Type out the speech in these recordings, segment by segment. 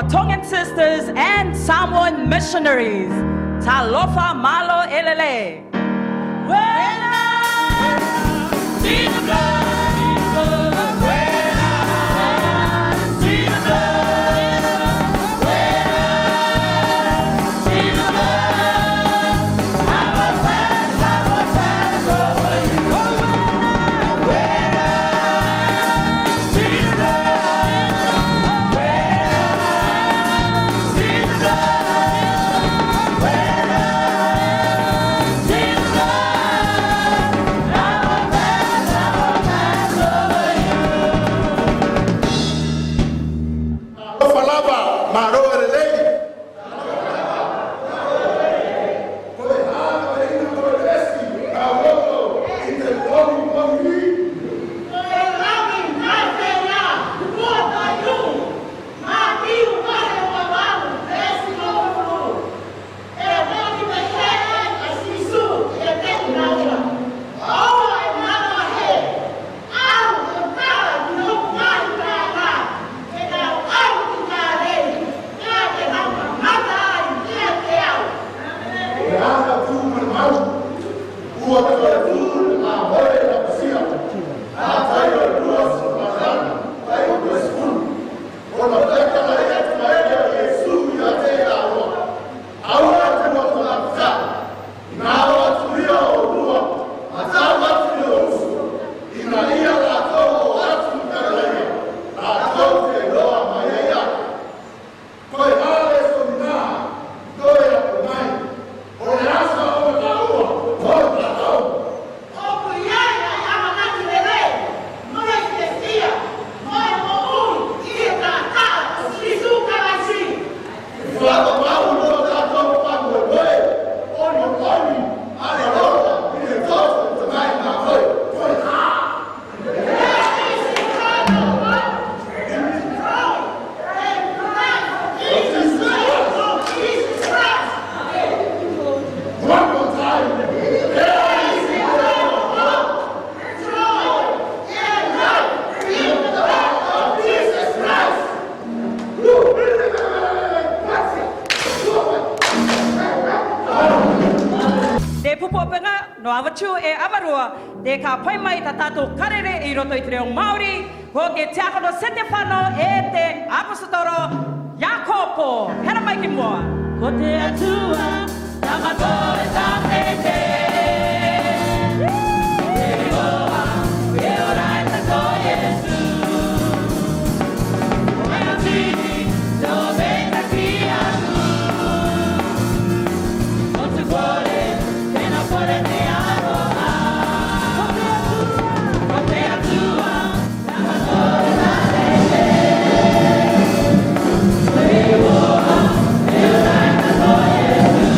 Tongan sisters and Samoan missionaries. Talofa malo elele. When I see the blood, when I see the blood, when I see the blood, I will pass over you. When I see the blood, when I see the blood, when I see the blood, I will pass over you. Falava maro elele. Te pupopenga no avatu e amarua te ka pai mai ta tātou karere I roto I te reo Māori ko ke te ako no sete whano e te apostolo Iakopo. Hera mai ki mua. Ko te atua tamato e tātete te roa e ora e tato Jesu o mai o tini no veta ki aku o te kore por te aroha con te atua tamatore la rete e ora e ora tato Jesu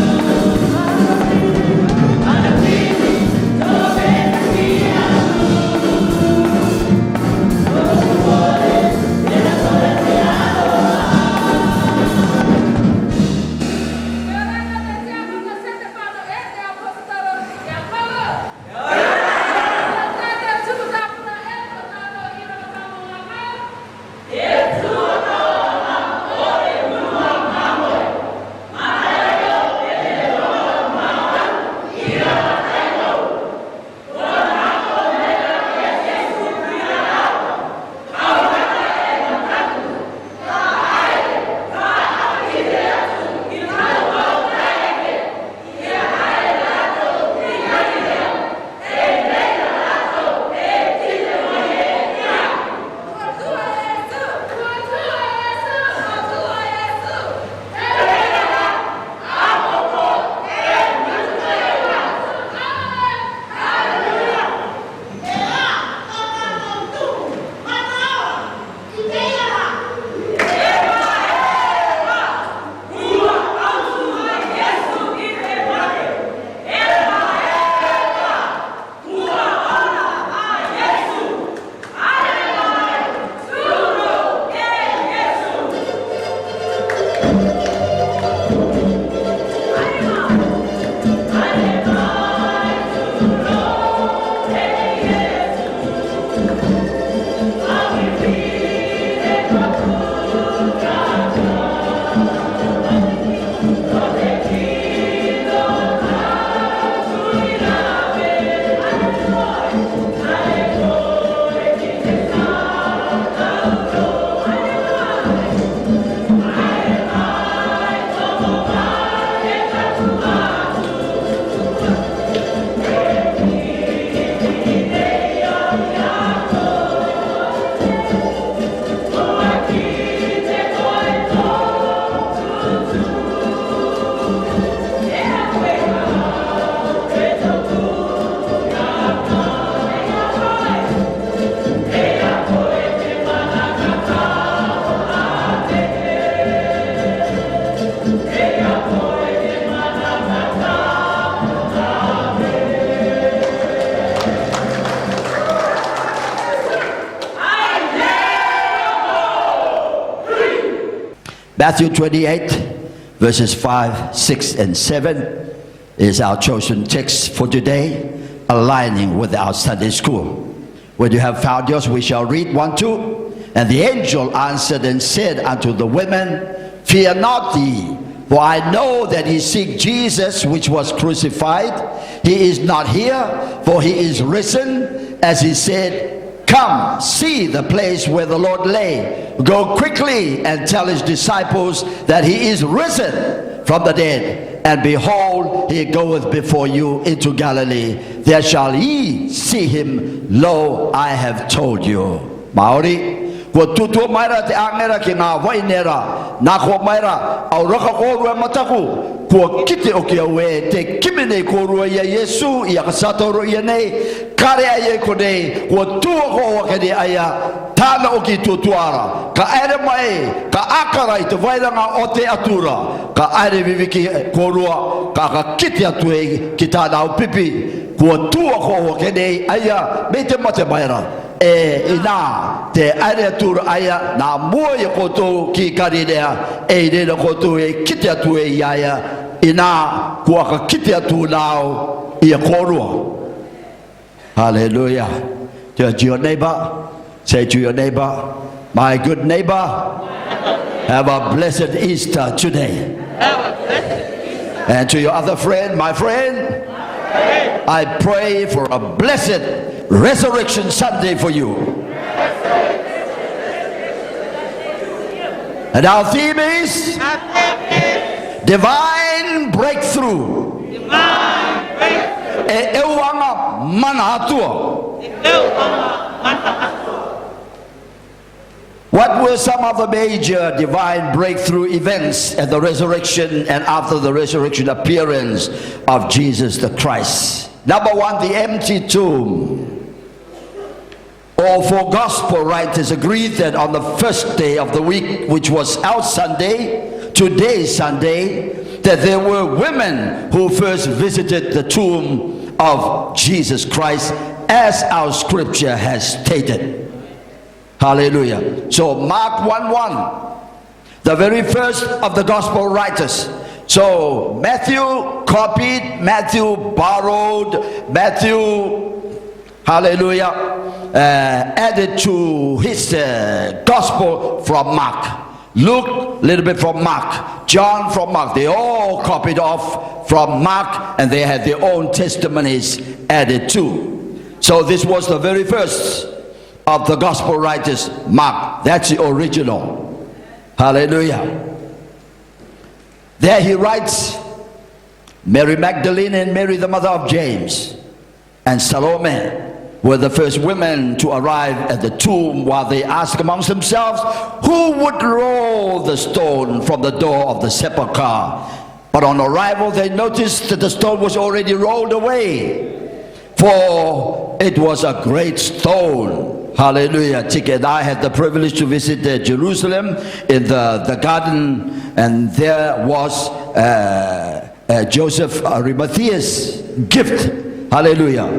Matthew 28, verses 5, 6, and 7 is our chosen text for today, aligning with our Sunday school. When you have found yours, we shall read 1, 2. And the angel answered and said unto the women, Fear not ye, for I know that ye seek Jesus, which was crucified. He is not here, for he is risen, as he said. Come, see the place where the Lord lay. Go quickly and tell his disciples that he is risen from the dead. And behold, he goeth before you into Galilee. There shall ye see him. Lo, I have told you. Maori. Ko tutu maira te angera ki ngā wainera nā ko maira au raka kōrua mataku ko kite o kia we te kimene kōrua ia Yesu ia kasatoro ia nei kare ai ko nei ko tua ko wakene aya tāna o ki tutuara ka ere mai ka akara i te wairanga o te atura ka ere viviki kōrua ka kite atu e ki tāna o pipi ko tua ko wakene aya me te mate maira ina te aere atura aya na mua i koto ki karinea reira koto e kite atu e iaia ina kua ka kite atu nao i a korua. Hallelujah. To your neighbor, say to your neighbor, my good neighbor, have a blessed Easter today. And to your other friend, my friend, I pray for a blessed Resurrection Sunday for you. And our theme is Divine Breakthrough. E ewanga manatua. What were some of the major divine breakthrough events at the resurrection and after the resurrection appearance of Jesus the Christ? Number one, the empty tomb. All four gospel writers agreed that on the first day of the week, which was our Sunday, today's Sunday, that there were women who first visited the tomb of Jesus Christ, as our scripture has stated. Hallelujah. So Mark 1:1, the very first of the gospel writers. So Matthew copied, Matthew borrowed, Matthew, hallelujah, added to his gospel from Mark. Luke, a little bit from Mark. John from Mark. They all copied off from Mark, and they had their own testimonies added too. So this was the very first of the gospel writers, Mark. That's the original. Hallelujah. There he writes, Mary Magdalene and Mary the mother of James and Salome were the first women to arrive at the tomb, while they asked amongst themselves, who would roll the stone from the door of the sepulchre? But on arrival they noticed that the stone was already rolled away, for it was a great stone. Hallelujah. Tik and I had the privilege to visit Jerusalem in the garden, and there was Joseph Arimathea's gift. Hallelujah.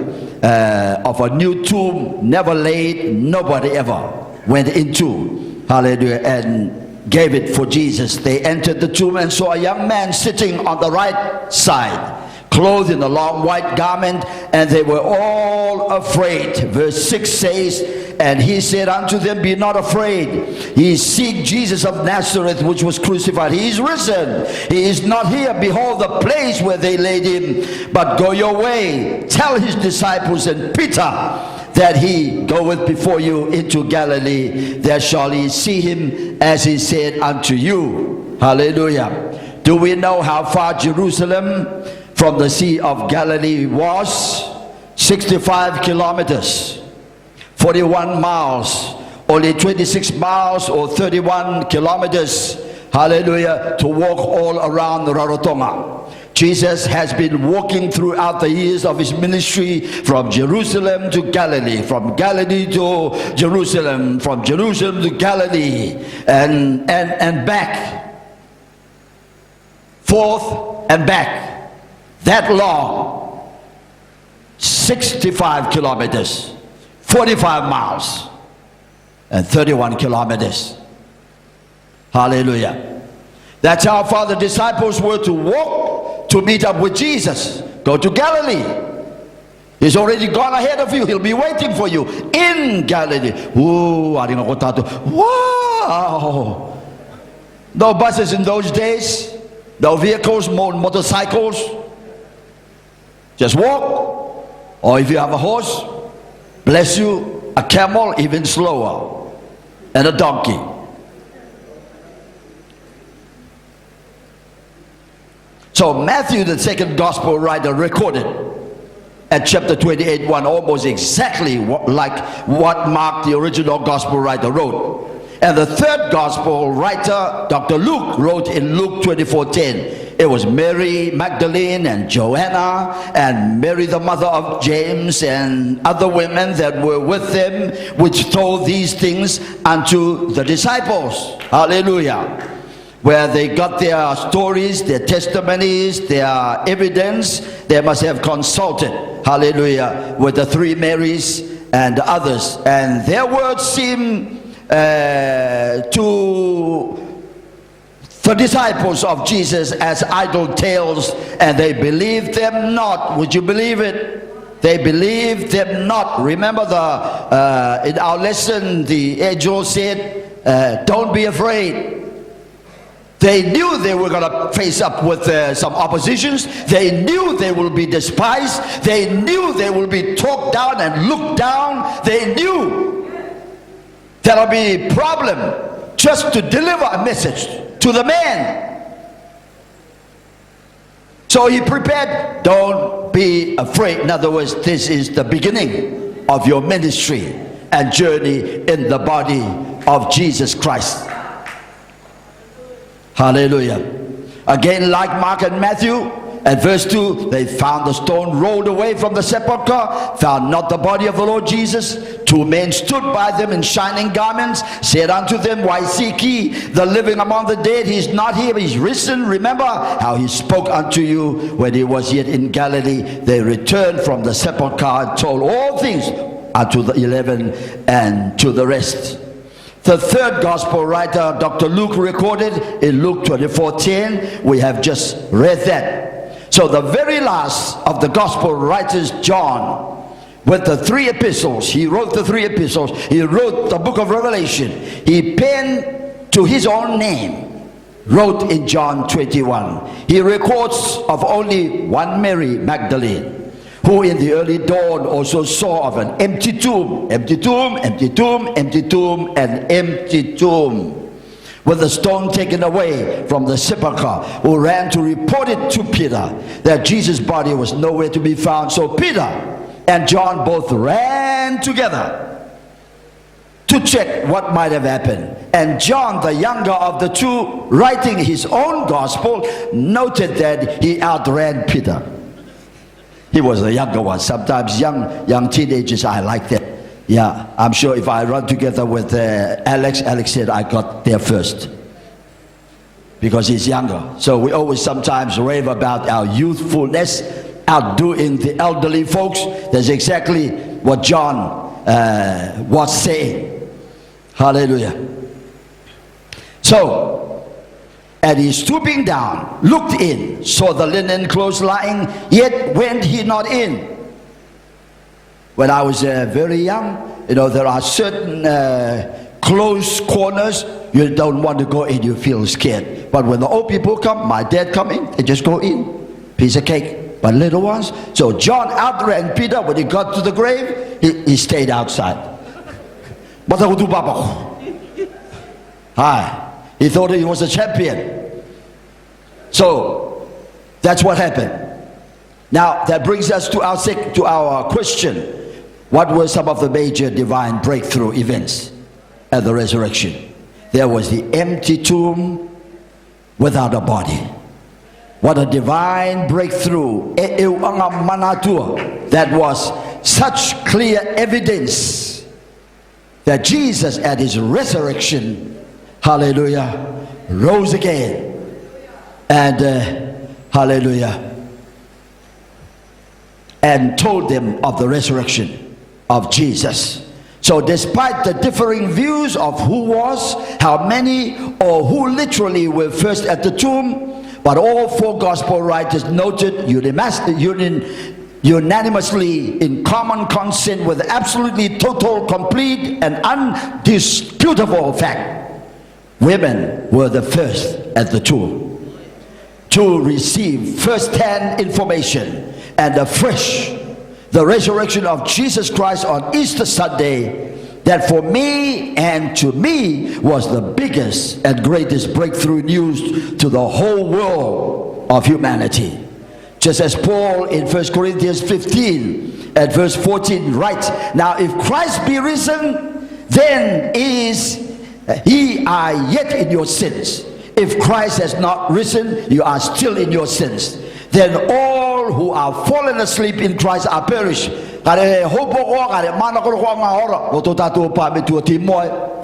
Of a new tomb, never laid, nobody ever went into. Hallelujah. And gave it for Jesus. They entered the tomb and saw a young man sitting on the right side, clothed in a long white garment, and they were all afraid. Verse 6 says, and he said unto them, be not afraid. Ye seek Jesus of Nazareth, which was crucified. He is risen. He is not here. Behold the place where they laid him. But go your way. Tell his disciples and Peter that he goeth before you into Galilee. There shall ye see him, as he said unto you. Hallelujah. Do we know how far Jerusalem from the Sea of Galilee was? 65 kilometers. 41 miles, only 26 miles or 31 kilometers, hallelujah, to walk all around Rarotonga. Jesus has been walking throughout the years of his ministry from Jerusalem to Galilee, from Galilee to Jerusalem, from Jerusalem to Galilee, and back, forth and back, that long, 65 kilometers. 45 miles and 31 kilometers. Hallelujah. That's how far the disciples were to walk to meet up with Jesus. Go to Galilee. He's already gone ahead of you. He'll be waiting for you in Galilee. Ooh, wow. No buses in those days. No vehicles, more motorcycles. Just walk. Or if you have a horse, bless you, a camel, even slower. And a donkey. So Matthew, the second gospel writer, recorded at chapter 28:1 almost exactly like what Mark, the original gospel writer, wrote. And the third gospel writer, Dr. Luke, wrote in Luke 24:10. It was Mary Magdalene and Joanna and Mary the mother of James and other women that were with them, which told these things unto the disciples. Hallelujah. Where they got their stories, their testimonies, their evidence, they must have consulted, hallelujah, with the three Marys and others. And their words seem to the disciples of Jesus as idle tales, and they believed them not. Would you believe it? They believed them not. Remember in our lesson, the angel said, don't be afraid. They knew they were going to face up with some oppositions. They knew they will be despised. They knew they will be talked down and looked down. They knew there will be a problem just to deliver a message to the man. So he prepared, don't be afraid. In other words, this is the beginning of your ministry and journey in the body of Jesus Christ. Hallelujah. Again, like Mark and Matthew, at verse 2, they found the stone rolled away from the sepulchre, found not the body of the Lord Jesus. Two men stood by them in shining garments, said unto them, why seek ye the living among the dead? He is not here, but he is risen. Remember how he spoke unto you when he was yet in Galilee. They returned from the sepulchre and told all things unto the 11 and to the rest. The third gospel writer, Dr. Luke, recorded in Luke 24:10. We have just read that. So the very last of the gospel writers, John, with the three epistles, he wrote the three epistles. He wrote the book of Revelation. He penned to his own name, wrote in John 21. He records of only one Mary Magdalene, who in the early dawn also saw of an empty tomb, empty tomb, empty tomb, empty tomb, and empty tomb, with the stone taken away from the sepulchre, who ran to report it to Peter that Jesus' body was nowhere to be found. So Peter and John both ran together to check what might have happened. And John, the younger of the two, writing his own gospel, noted that he outran Peter. He was the younger one. Sometimes young teenagers, I like that. Yeah, I'm sure if I run together with Alex said I got there first because he's younger. So we always sometimes rave about our youthfulness, outdoing the elderly folks. That's exactly what John was saying. Hallelujah. So, and he stooping down, looked in, saw the linen clothes lying, yet went he not in. When I was very young, there are certain closed corners you don't want to go in, you feel scared. But when the old people come, my dad come in, they just go in, piece of cake. But little ones, so John outran Peter. When he got to the grave, he stayed outside. Hi. He thought he was a champion. So that's what happened. Now that brings us to our question. What were some of the major divine breakthrough events at the resurrection? There was the empty tomb without a body. What a divine breakthrough. That was such clear evidence that Jesus at his resurrection, hallelujah, rose again. And hallelujah, and told them of the resurrection of Jesus. So despite the differing views of who was, how many, or who literally were first at the tomb, but all four gospel writers noted unanimously in common consent with absolutely total, complete, and undisputable fact: women were the first at the tomb to receive first-hand information and afresh the resurrection of Jesus Christ on Easter Sunday. That for me and to me was the biggest and greatest breakthrough news to the whole world of humanity. Just as Paul in 1 Corinthians 15 at verse 14 writes, "Now if Christ be risen, then is ye are yet in your sins. If Christ has not risen, you are still in your sins. Then all who are fallen asleep in Christ are perished."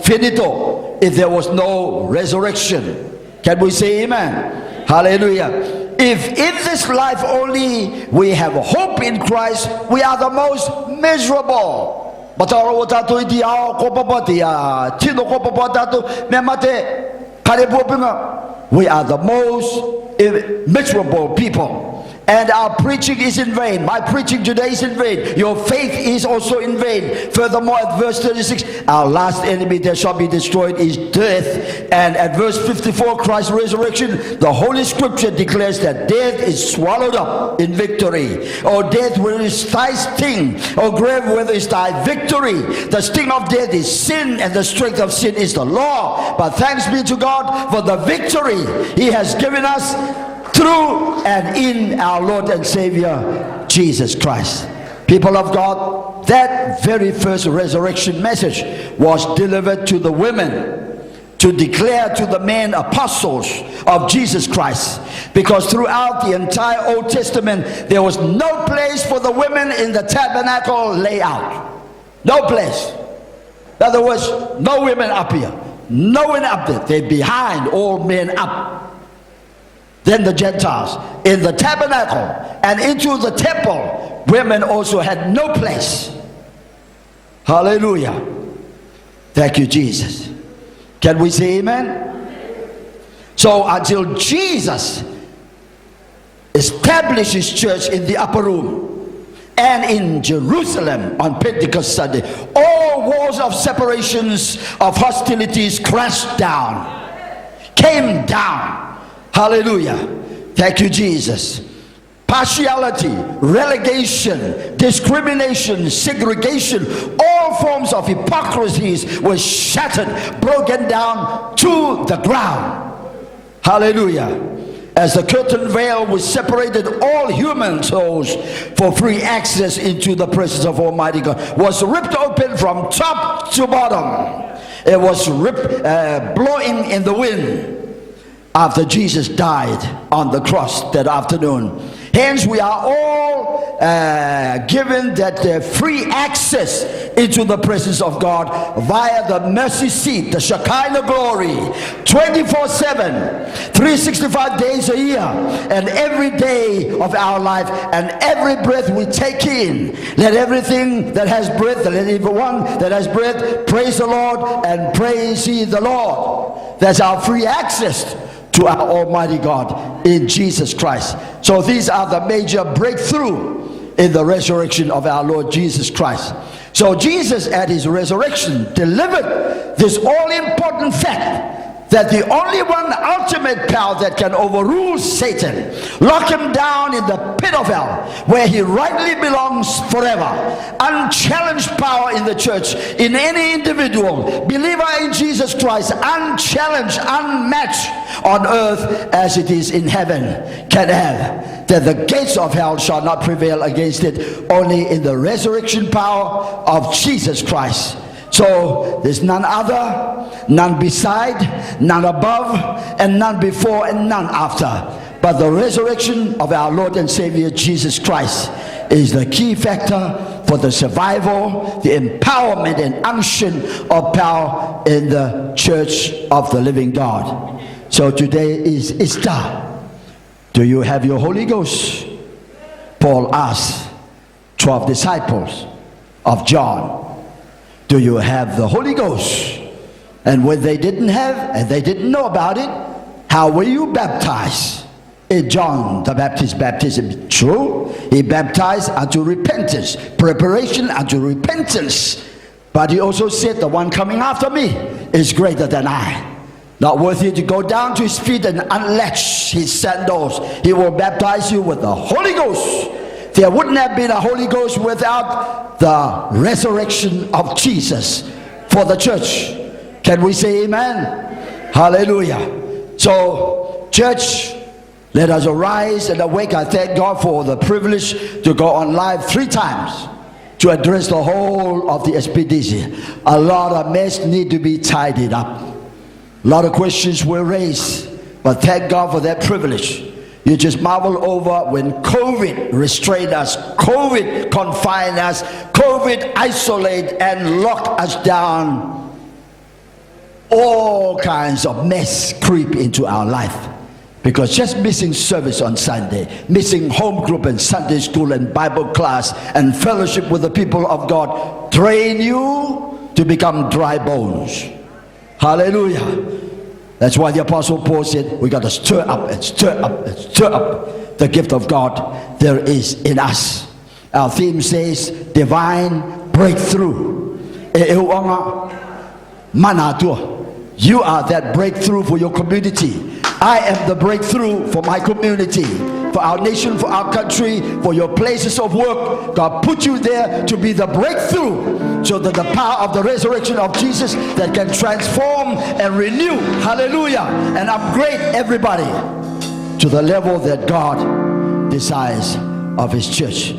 Finito, if there was no resurrection. Can we say amen? Hallelujah. If in this life only we have hope in Christ, we are the most miserable. We are the most miserable people. And our preaching is in vain. My preaching today is in vain. Your faith is also in vain. Furthermore, at verse 36, our last enemy that shall be destroyed is death. And at verse 54, Christ's resurrection, the Holy Scripture declares that death is swallowed up in victory. O death, where is thy sting? O grave, where is thy victory? The sting of death is sin, and the strength of sin is the law. But thanks be to God for the victory He has given us through and in our Lord and Savior Jesus Christ. People of God, that very first resurrection message was delivered to the women to declare to the men apostles of Jesus Christ, because throughout the entire Old Testament there was no place for the women in the tabernacle layout. No place. In other words, no women up here, no one up there. They're behind, all men up. Then the Gentiles in the tabernacle and into the temple, women also had no place. Hallelujah. Thank you, Jesus. Can we say amen? So until Jesus established His church in the upper room and in Jerusalem on Pentecost Sunday, all walls of separations, of hostilities crashed down, came down. Hallelujah. Thank you, Jesus. Partiality, relegation, discrimination, segregation, all forms of hypocrisies were shattered, broken down to the ground. Hallelujah. As the curtain veil was separated, all human souls for free access into the presence of Almighty God was ripped open from top to bottom. It was blowing in the wind after Jesus died on the cross that afternoon. Hence we are all given that free access into the presence of God via the mercy seat, the Shekinah glory, 24/7, 365 days a year, and every day of our life, and every breath we take in. Let everything that has breath, let everyone that has breath praise the Lord, and praise ye the Lord. That's our free access to our Almighty God in Jesus Christ. So these are the major breakthrough in the resurrection of our Lord Jesus Christ. So Jesus at His resurrection delivered this all-important fact that the only one ultimate power that can overrule Satan, lock him down in the pit of hell where he rightly belongs forever, unchallenged power in the church, in any individual believer in Jesus Christ, unchallenged, unmatched on earth as it is in heaven, can have, that the gates of hell shall not prevail against it, only in the resurrection power of Jesus Christ. So there's none other, none beside, none above, and none before, and none after. But the resurrection of our Lord and Savior Jesus Christ is the key factor for the survival, the empowerment and unction of power in the church of the living God. So today is Easter. Do you have your Holy Ghost? Paul asked 12 disciples of John. Do you have the Holy Ghost? And when they didn't have, and they didn't know about it, how were you baptized? In John the Baptist's baptism, true, he baptized unto repentance, preparation unto repentance. But he also said, the one coming after me is greater than I. Not worthy to go down to his feet and unlatch his sandals. He will baptize you with the Holy Ghost. There wouldn't have been a Holy Ghost without the resurrection of Jesus for the church. Can we say amen? Hallelujah. So, church, let us arise and awake. I thank God for the privilege to go on live 3 times to address the whole of the expedition. A lot of mess need to be tidied up. A lot of questions were raised, but thank God for that privilege. You just marvel over when COVID restrained us, COVID confined us, COVID isolated and locked us down. All kinds of mess creep into our life. Because just missing service on Sunday, missing home group and Sunday school and Bible class and fellowship with the people of God train you to become dry bones. Hallelujah. That's why the Apostle Paul said we got to stir up and stir up and stir up the gift of God there is in us. Our theme says divine breakthrough. You are that breakthrough for your community. I am the breakthrough for my community, for our nation, for our country, for your places of work. God put you there to be the breakthrough, so that the power of the resurrection of Jesus that can transform and renew, hallelujah, and upgrade everybody to the level that God desires of his church.